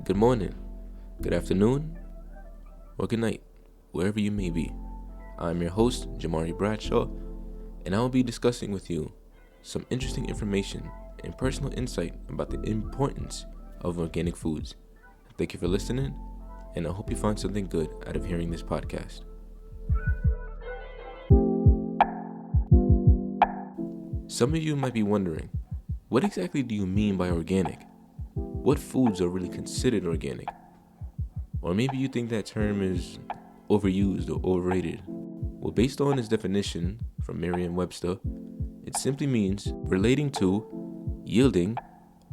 Good morning, good afternoon, or good night, wherever you may be. I'm your host, Jamari Bradshaw, and I will be discussing with you some interesting information and personal insight about the importance of organic foods. Thank you for listening, and I hope you find something good out of hearing this podcast. Some of you might be wondering, what exactly do you mean by organic? What foods are really considered organic? Or maybe you think that term is overused or overrated. Well, based on its definition from Merriam-Webster, it simply means relating to, yielding,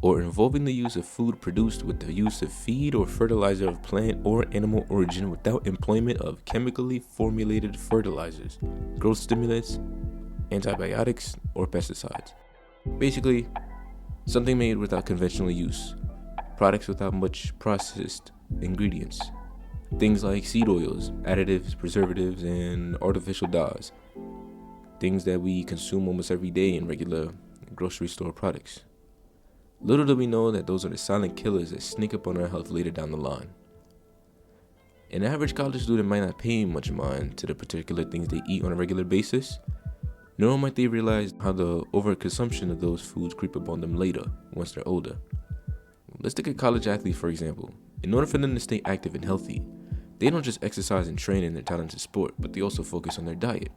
or involving the use of food produced with the use of feed or fertilizer of plant or animal origin without employment of chemically formulated fertilizers, growth stimulants, antibiotics, or pesticides. Basically, something made without conventional use, products without much processed ingredients, things like seed oils, additives, preservatives, and artificial dyes, things that we consume almost every day in regular grocery store products. Little do we know that those are the silent killers that sneak up on our health later down the line. An average college student might not pay much mind to the particular things they eat on a regular basis, nor might they realize how the overconsumption of those foods creep up on them later, once they're older. Let's take a college athlete, for example. In order for them to stay active and healthy, they don't just exercise and train in their talented sport, but they also focus on their diet.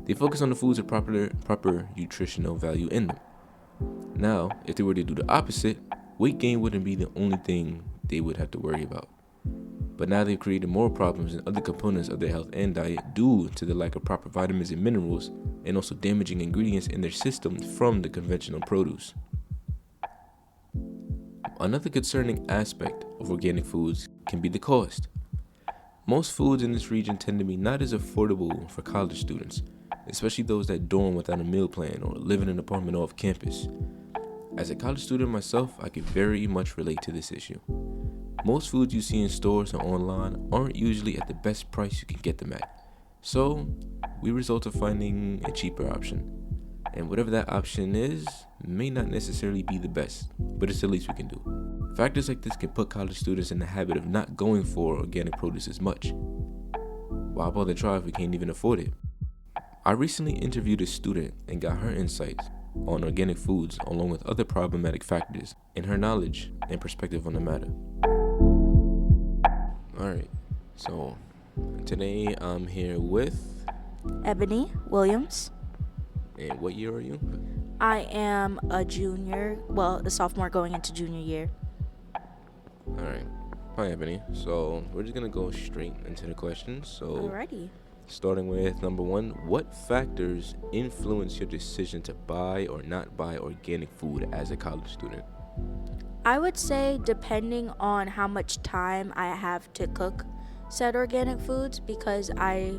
They focus on the foods with proper nutritional value in them. Now, if they were to do the opposite, weight gain wouldn't be the only thing they would have to worry about. But now they've created more problems in other components of their health and diet due to the lack of proper vitamins and minerals, and also damaging ingredients in their system from the conventional produce. Another concerning aspect of organic foods can be the cost. Most foods in this region tend to be not as affordable for college students, especially those that dorm without a meal plan or live in an apartment off campus. As a college student myself, I can very much relate to this issue. Most foods you see in stores or online aren't usually at the best price you can get them at. So, we resort to finding a cheaper option. And whatever that option is, may not necessarily be the best, but it's the least we can do. Factors like this can put college students in the habit of not going for organic produce as much. Why bother try if we can't even afford it? I recently interviewed a student and got her insights on organic foods along with other problematic factors and her knowledge and perspective on the matter. Alright, so today I'm here with Ebony Williams. And what year are you? I am a sophomore going into junior year. Alright. Hi, Ebony. So, we're just going to go straight into the questions. So, Alrighty. Starting with number 1, what factors influence your decision to buy or not buy organic food as a college student? I would say depending on how much time I have to cook said organic foods, because I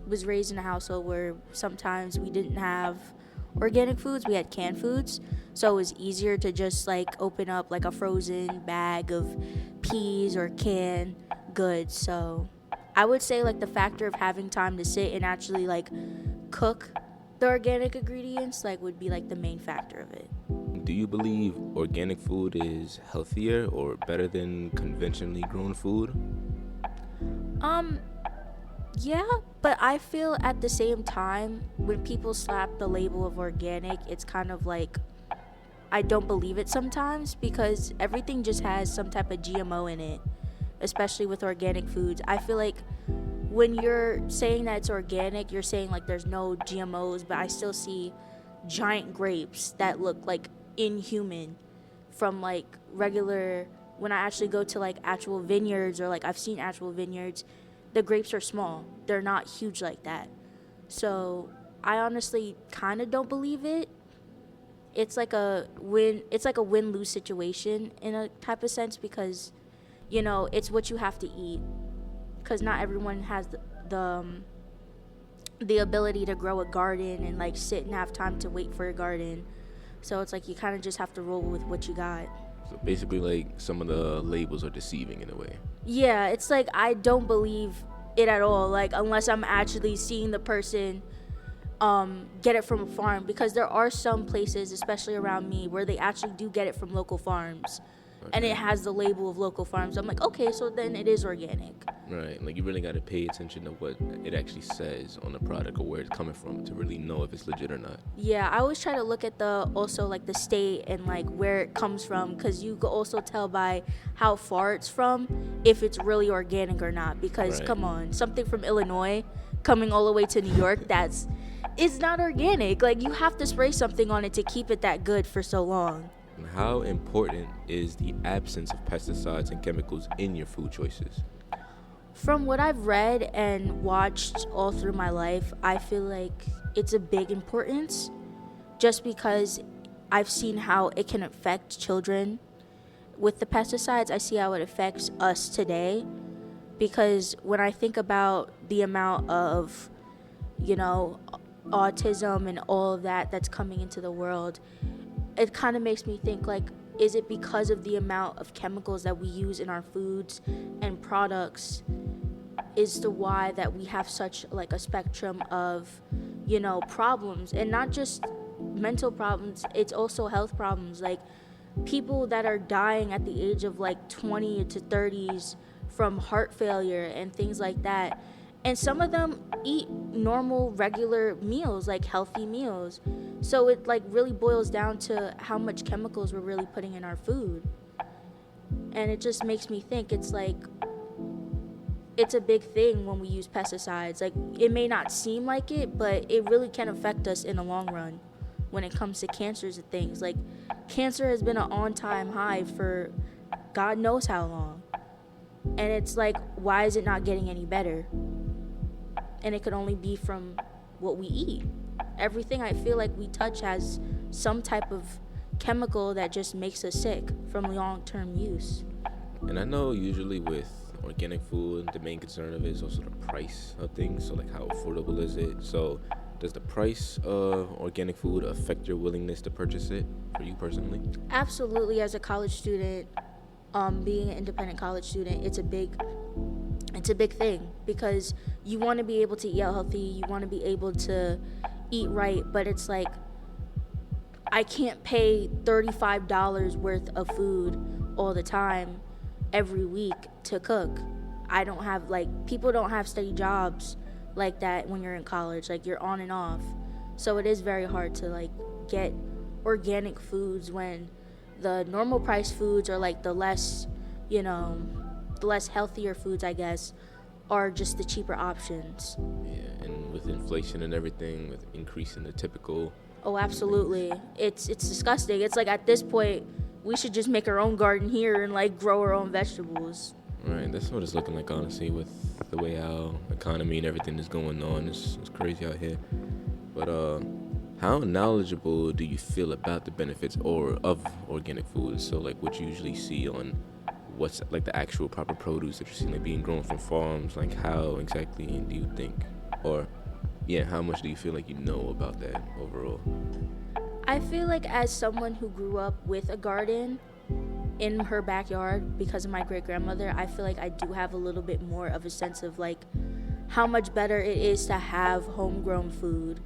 was raised in a household where sometimes we didn't have organic foods, we had canned foods, so it was easier to just open up a frozen bag of peas or canned goods. So I would say the factor of having time to sit and actually cook the organic ingredients would be the main factor of it. Do you believe organic food is healthier or better than conventionally grown food? Yeah, but I feel at the same time, when people slap the label of organic, it's kind of I don't believe it sometimes, because everything just has some type of GMO in it, especially with organic foods. I feel when you're saying that it's organic, you're saying there's no GMOs, but I still see giant grapes that look inhuman from regular, when I actually go to actual vineyards, or I've seen actual vineyards, the grapes are small. They're not huge like that. So I honestly kind of don't believe it. It's a win-lose situation in a type of sense, because it's what you have to eat, because not everyone has the ability to grow a garden and sit and have time to wait for a garden. So it's you kind of just have to roll with what you got. So basically some of the labels are deceiving in a way. Yeah, it's I don't believe it at all, unless I'm actually seeing the person get it from a farm, because there are some places, especially around me, where they actually do get it from local farms. and Okay. it has the label of local farms. I'm like, okay, so then it is organic. Right. Like you really got to pay attention to what it actually says on the product or where it's coming from to really know if it's legit or not. Yeah, I always try to look at the also like the state and like where it comes from, because you could also tell by how far it's from if it's really organic or not. Because Right. come on, something from Illinois coming all the way to New York, it's not organic. Like, you have to spray something on it to keep it that good for so long. And how important is the absence of pesticides and chemicals in your food choices? From what I've read and watched all through my life, I feel like it's a big importance, just because I've seen how it can affect children. With the pesticides, I see how it affects us today, because when I think about the amount of, autism and all of that that's coming into the world, it kind of makes me think, like, is it because of the amount of chemicals that we use in our foods and products is the why that we have such like a spectrum of problems, and not just mental problems, it's also health problems, like people that are dying at the age of like 20 to 30s from heart failure and things like that. And some of them eat normal regular meals, like healthy meals. So it like really boils down to how much chemicals we're really putting in our food. And it just makes me think, it's like, it's a big thing when we use pesticides. Like, it may not seem like it, but it really can affect us in the long run when it comes to cancers and things. Like, cancer has been an on-time high for God knows how long. And it's like, why is it not getting any better? And it could only be from what we eat. Everything I feel like we touch has some type of chemical that just makes us sick from long-term use. And I know usually with organic food, the main concern of it is also the price of things. So like, how affordable is it? So does the price of organic food affect your willingness to purchase it for you personally? Absolutely. As a college student, being an independent college student, it's a big thing, because you want to be able to eat healthy, you want to be able to eat right, but it's like, I can't pay $35 worth of food all the time every week to cook. I don't have, like, people don't have steady jobs like that when you're in college. Like, you're on and off. So it is very hard to, like, get organic foods when the normal price foods, or like the less healthier foods, I guess, are just the cheaper options. Yeah, and with inflation and everything, with increasing the typical. Oh, absolutely. It's disgusting. It's like, at this point, we should just make our own garden here and like grow our own vegetables. Right, that's what it's looking like, honestly, with the way our economy and everything is going on. It's crazy out here. But how knowledgeable do you feel about the benefits of organic foods? So like, what you usually see on what's like the actual proper produce that you're seeing, like being grown from farms, like how exactly do you think, or how much do you feel like you know about that overall? I feel like, as someone who grew up with a garden in her backyard because of my great-grandmother, I feel like I do have a little bit more of a sense of like how much better it is to have homegrown food,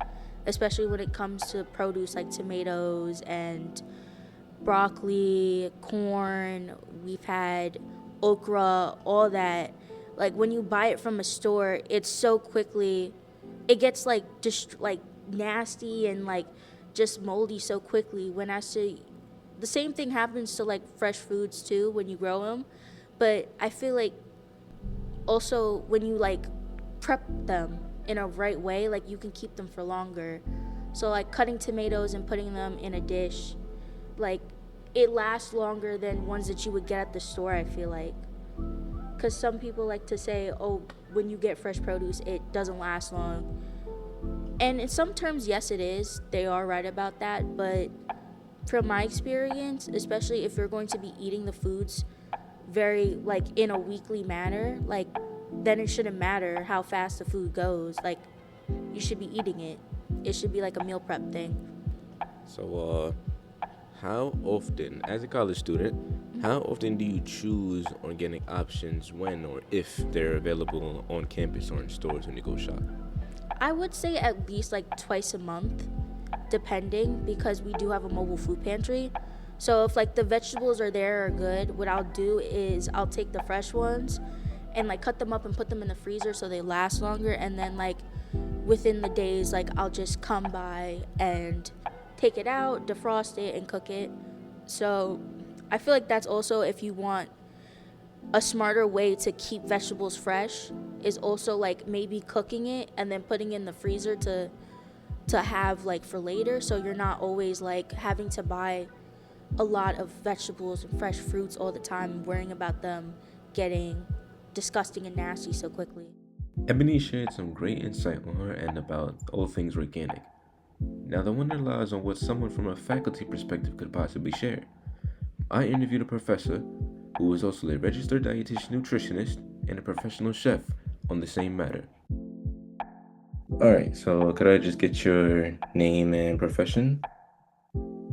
especially when it comes to produce like tomatoes and broccoli, corn. We've had okra, all that. Like, when you buy it from a store, it's so quickly, it gets like just like nasty and like just moldy so quickly. When I say, the same thing happens to like fresh foods too when you grow them, but I feel like also when you like prep them in a right way, like you can keep them for longer. So like cutting tomatoes and putting them in a dish, like it lasts longer than ones that you would get at the store, I feel like. Because some people like to say, oh, when you get fresh produce, it doesn't last long. And in some terms, yes, it is. They are right about that. But from my experience, especially if you're going to be eating the foods very, like, in a weekly manner, like, then it shouldn't matter how fast the food goes. Like, you should be eating it. It should be like a meal prep thing. So, how often, as a college student, how often do you choose organic options when or if they're available on campus or in stores when you go shop? I would say at least like twice a month, depending, because we do have a mobile food pantry. So if like the vegetables are there are good, what I'll do is I'll take the fresh ones and like cut them up and put them in the freezer so they last longer, and then like within the days like I'll just come by and take it out, defrost it and cook it. So I feel like that's also, if you want a smarter way to keep vegetables fresh, is also like maybe cooking it and then putting it in the freezer to have like for later, so you're not always like having to buy a lot of vegetables and fresh fruits all the time and worrying about them getting disgusting and nasty so quickly. Ebony shared some great insight on her end about all things organic. Now the wonder lies on what someone from a faculty perspective could possibly share. I interviewed a professor who is also a registered dietitian nutritionist and a professional chef on the same matter. Alright, so could I just get your name and profession?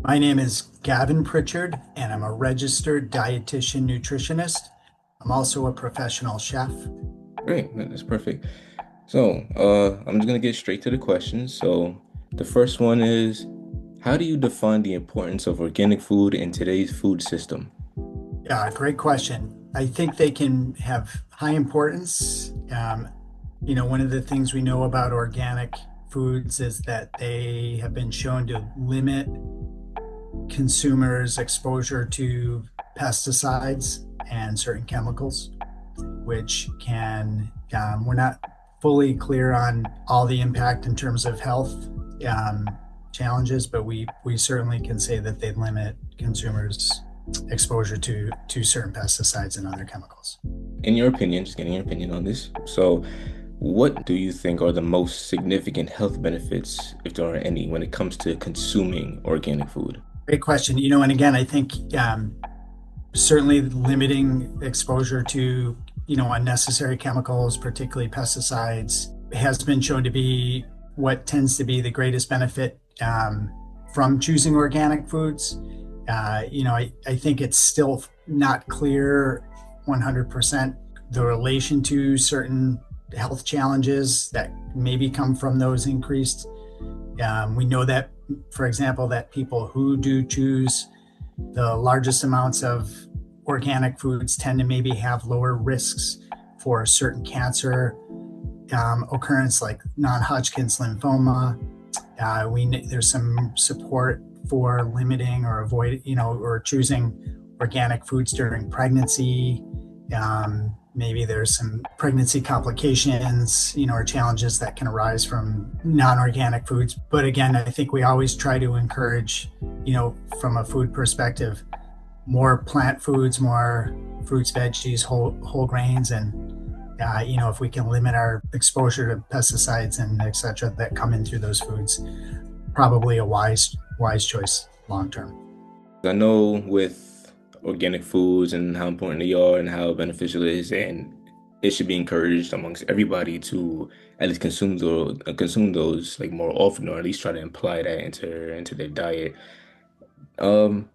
My name is Gavin Pritchard, and I'm a registered dietitian nutritionist. I'm also a professional chef. Great, that's perfect. So, I'm just gonna get straight to the questions. So, the first one is, how do you define the importance of organic food in today's food system? Yeah, great question. I think they can have high importance. One of the things we know about organic foods is that they have been shown to limit consumers' exposure to pesticides and certain chemicals, which can, we're not fully clear on all the impact in terms of health challenges, but we certainly can say that they limit consumers' exposure to certain pesticides and other chemicals. In your opinion, just getting your opinion on this, so what do you think are the most significant health benefits, if there are any, when it comes to consuming organic food? Great question. And again, I think certainly limiting exposure to, unnecessary chemicals, particularly pesticides, has been shown to be what tends to be the greatest benefit from choosing organic foods. I think it's still not clear 100% the relation to certain health challenges that maybe come from those increased. We know that, for example, that people who do choose the largest amounts of organic foods tend to maybe have lower risks for certain cancer occurrence, like non-Hodgkin's lymphoma. There's some support for limiting or or choosing organic foods during pregnancy. Maybe there's some pregnancy complications, or challenges that can arise from non-organic foods. But again, I think we always try to encourage, from a food perspective, more plant foods, more fruits, veggies, whole grains, and if we can limit our exposure to pesticides and et cetera that come in through those foods, probably a wise choice long term. I know with organic foods and how important they are and how beneficial it is, and it should be encouraged amongst everybody to at least consume those like more often, or at least try to imply that into their diet.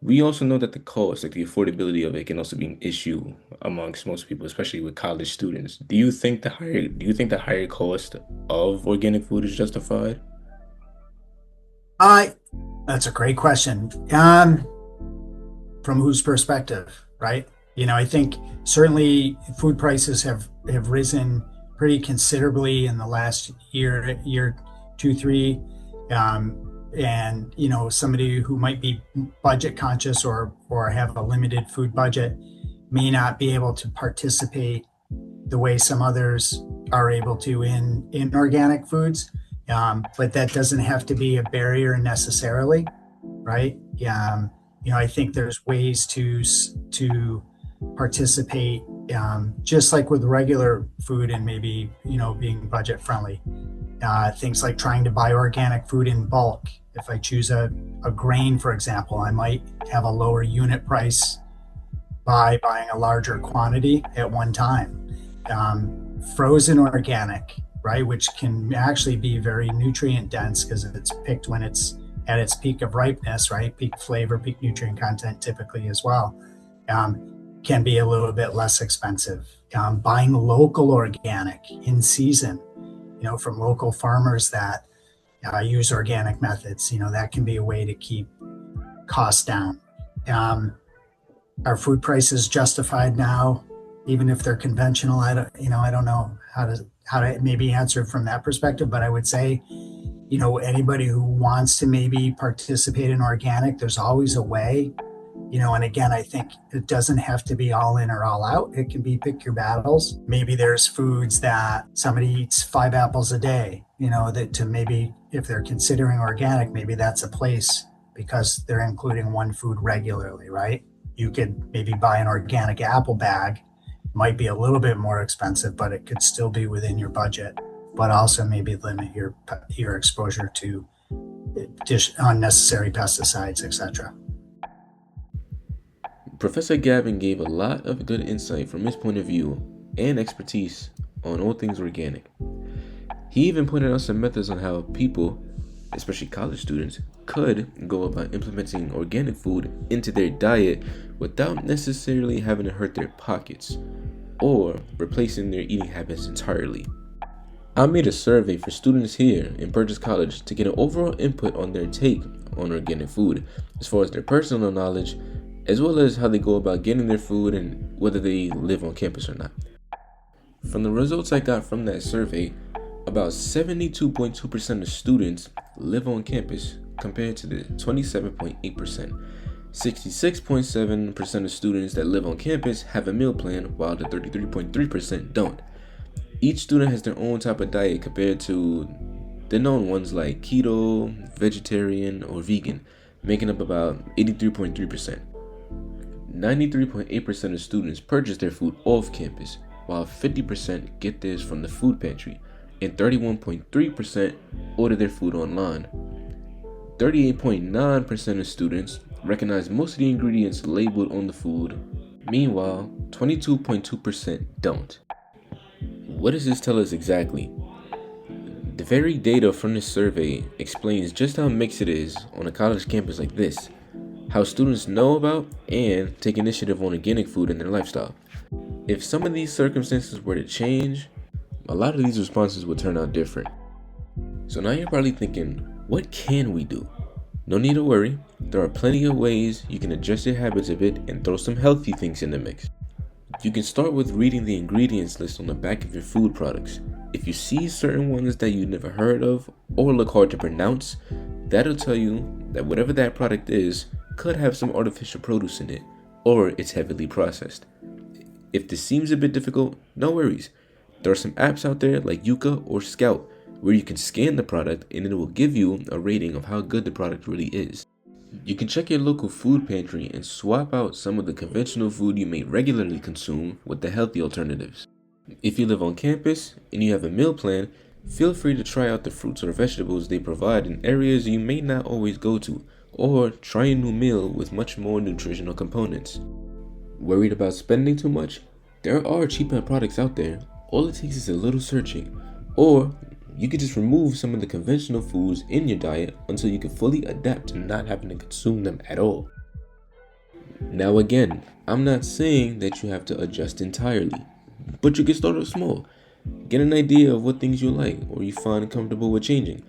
We also know that the cost, like the affordability of it, can also be an issue amongst most people, especially with college students. Do you think the higher cost of organic food is justified? That's a great question. From whose perspective, right? I think certainly food prices have risen pretty considerably in the last year, 2, 3. And somebody who might be budget conscious or have a limited food budget may not be able to participate the way some others are able to in organic foods. But that doesn't have to be a barrier necessarily, right? I think there's ways to participate, just like with regular food and maybe, being budget friendly. Things like trying to buy organic food in bulk. If I choose a grain, for example, I might have a lower unit price by buying a larger quantity at one time. Frozen organic, right, which can actually be very nutrient dense because it's picked when it's at its peak of ripeness, right? Peak flavor, peak nutrient content typically as well, can be a little bit less expensive. Buying local organic in season, from local farmers that use organic methods, that can be a way to keep costs down. Are food prices justified now, even if they're conventional? I don't know how to maybe answer it from that perspective, but I would say, anybody who wants to maybe participate in organic, there's always a way. And again, I think it doesn't have to be all in or all out. It can be pick your battles. Maybe there's foods that somebody eats 5 apples a day, that to maybe if they're considering organic, maybe that's a place because they're including one food regularly, right? You could maybe buy an organic apple bag. Might be a little bit more expensive, but it could still be within your budget, but also maybe limit your exposure to unnecessary pesticides, etc. Professor Gavin gave a lot of good insight from his point of view and expertise on all things organic. He even pointed out some methods on how people, especially college students, could go about implementing organic food into their diet without necessarily having to hurt their pockets or replacing their eating habits entirely. I made a survey for students here in Burgess College to get an overall input on their take on organic food, as far as their personal knowledge, as well as how they go about getting their food and whether they live on campus or not. From the results I got from that survey, about 72.2% of students live on campus compared to the 27.8%. 66.7% of students that live on campus have a meal plan, while the 33.3% don't. Each student has their own type of diet compared to the known ones like keto, vegetarian, or vegan, making up about 83.3%. 93.8% of students purchase their food off campus, while 50% get theirs from the food pantry, and 31.3% order their food online. 38.9% of students recognize most of the ingredients labeled on the food. Meanwhile, 22.2% don't. What does this tell us exactly? The very data from this survey explains just how mixed it is on a college campus like this, how students know about and take initiative on organic food in their lifestyle. If some of these circumstances were to change, a lot of these responses would turn out different. So now you're probably thinking, what can we do? No need to worry, there are plenty of ways you can adjust your habits a bit and throw some healthy things in the mix. You can start with reading the ingredients list on the back of your food products. If you see certain ones that you never heard of or look hard to pronounce, that'll tell you that whatever that product is could have some artificial produce in it, or it's heavily processed. If this seems a bit difficult, no worries. There are some apps out there like Yuka or Scout where you can scan the product and it will give you a rating of how good the product really is. You can check your local food pantry and swap out some of the conventional food you may regularly consume with the healthy alternatives. If you live on campus and you have a meal plan, feel free to try out the fruits or vegetables they provide in areas you may not always go to, or try a new meal with much more nutritional components. Worried about spending too much? There are cheaper products out there. All it takes is a little searching, or you could just remove some of the conventional foods in your diet until you can fully adapt to not having to consume them at all. Now again, I'm not saying that you have to adjust entirely, but you can start off small. Get an idea of what things you like or you find comfortable with changing.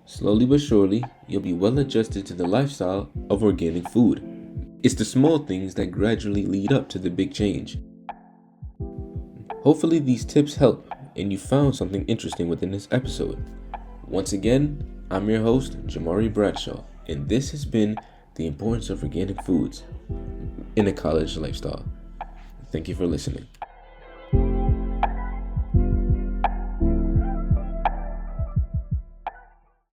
Slowly but surely, you'll be well adjusted to the lifestyle of organic food. It's the small things that gradually lead up to the big change. Hopefully these tips help and you found something interesting within this episode. Once again, I'm your host, Jamari Bradshaw, and this has been The Importance of Organic Foods in a College Lifestyle. Thank you for listening.